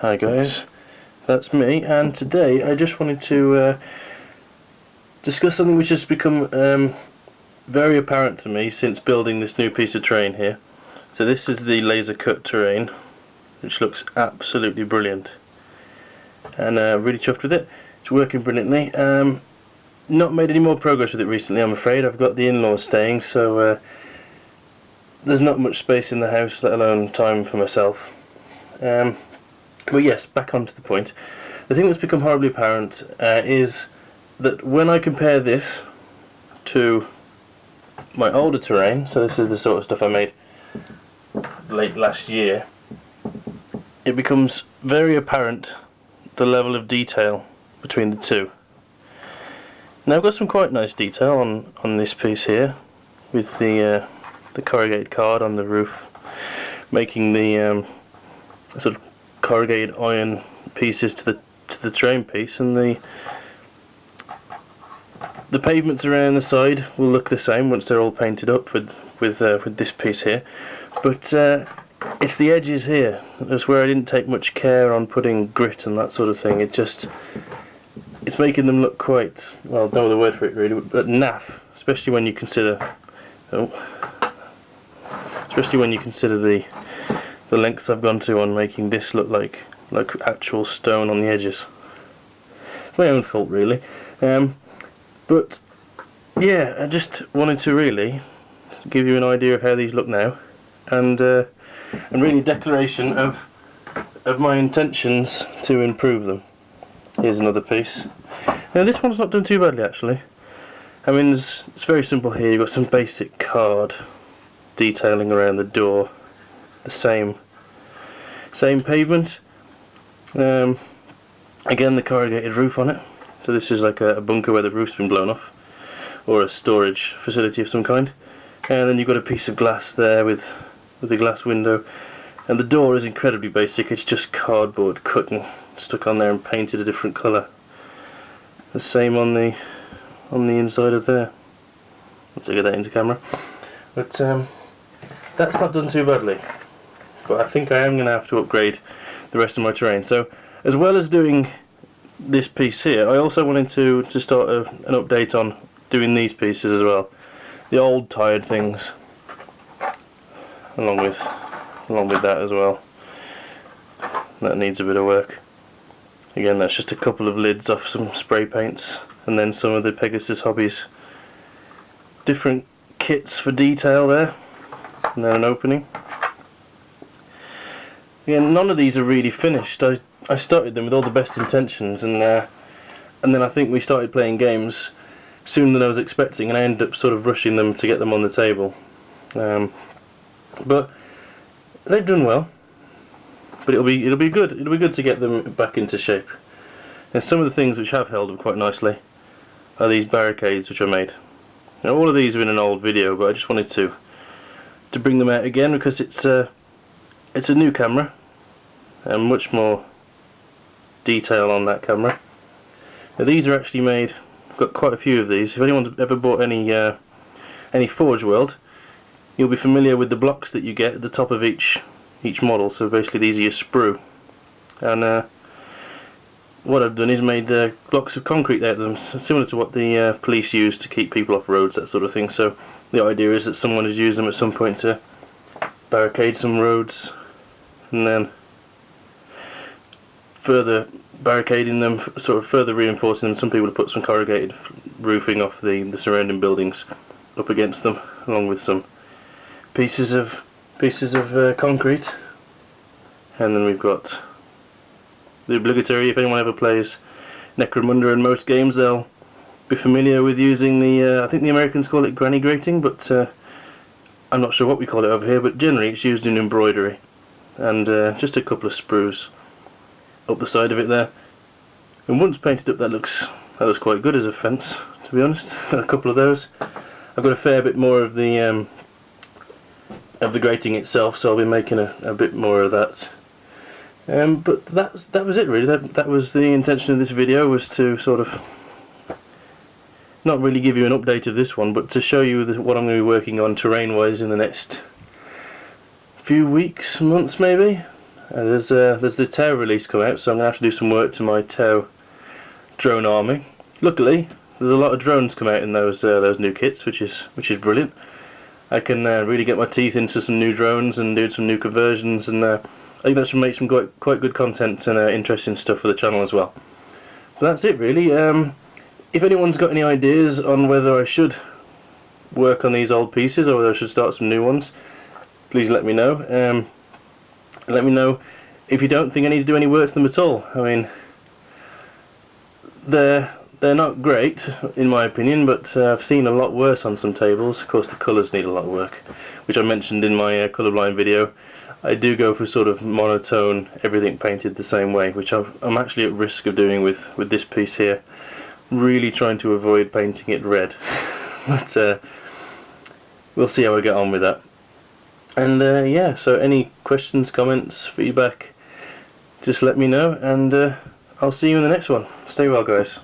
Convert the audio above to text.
Hi guys, that's me, and today I just wanted to discuss something which has become very apparent to me since building this new piece of terrain here. So this is the laser cut terrain, which looks absolutely brilliant, and really chuffed with it. It's working brilliantly. Not made any more progress with it recently, I'm afraid. I've got the in-laws staying, so there's not much space in the house, let alone time for myself. But yes, back onto the point. The thing that's become horribly apparent is that when I compare this to my older terrain, so this is the sort of stuff I made late last year, it becomes very apparent the level of detail between the two. Now I've got some quite nice detail on this piece here, with the corrugated card on the roof, making the sort of corrugated iron pieces to the terrain piece, and the pavements around the side will look the same once they're all painted up with this piece here. But it's the edges here. That's where I didn't take much care on putting grit and that sort of thing. It's making them look quite, well, I don't know the word for it really, but naff, especially when you consider the lengths I've gone to on making this look like actual stone on the edges. It's my own fault really. But yeah, I just wanted to really give you an idea of how these look now, and really a declaration of my intentions to improve them. Here's another piece. Now this one's not done too badly actually. I mean, it's very simple here. You've got some basic card detailing around the door, the same pavement, again the corrugated roof on it, so this is like a bunker where the roof's been blown off, or a storage facility of some kind. And then you've got a piece of glass there with the glass window, and the door is incredibly basic. It's just cardboard cut and stuck on there and painted a different colour. The same on the inside of there. Let's get that into camera. But that's not done too badly. But I think I am going to have to upgrade the rest of my terrain. So as well as doing this piece here, I also wanted to start an update on doing these pieces as well. The old tired things, along with that as well. That needs a bit of work. Again, that's just a couple of lids off some spray paints, and then some of the Pegasus Hobbies different kits for detail there, and then an opening. Again, none of these are really finished. I started them with all the best intentions, and then I think we started playing games sooner than I was expecting, and I ended up sort of rushing them to get them on the table. But they've done well. But it'll be good. It'll be good to get them back into shape. And some of the things which have held up quite nicely are these barricades which I made. Now all of these are in an old video, but I just wanted to bring them out again because it's a new camera and much more detail on that camera. Now these are actually made. I've got quite a few of these. If anyone's ever bought any Forge World, you'll be familiar with the blocks that you get at the top of each model. So basically these are your sprue, and what I've done is made blocks of concrete out of them, similar to what the police use to keep people off roads, that sort of thing. So the idea is that someone has used them at some point to barricade some roads, and then further barricading them, sort of further reinforcing them. Some people have put some corrugated roofing off the surrounding buildings up against them, along with some pieces of concrete. And then we've got the obligatory, if anyone ever plays Necromunda in most games, they'll be familiar with using the I think the Americans call it granny grating, but I'm not sure what we call it over here, but generally it's used in embroidery. And just a couple of sprues up the side of it there, and once painted up that looks quite good as a fence, to be honest. A couple of those. I've got a fair bit more of the grating itself, so I'll be making a bit more of that. But that was it really. That was the intention of this video, was to sort of not really give you an update of this one, but to show you what I'm going to be working on terrain wise in the next few weeks, months maybe. There's the Tau release come out, so I'm going to have to do some work to my Tau drone army. Luckily, there's a lot of drones come out in those new kits, which is brilliant. I can really get my teeth into some new drones and do some new conversions, and I think that should make some quite good content and interesting stuff for the channel as well. But that's it really. If anyone's got any ideas on whether I should work on these old pieces or whether I should start some new ones, please let me know. Let me know if you don't think I need to do any work to them at all. I mean, they're not great in my opinion, but I've seen a lot worse on some tables. Of course the colours need a lot of work, which I mentioned in my colourblind video. I do go for sort of monotone, everything painted the same way, which I'm actually at risk of doing with this piece here. Really trying to avoid painting it red. But we'll see how I get on with that. And yeah, so any questions, comments, feedback, just let me know, and I'll see you in the next one. Stay well, guys.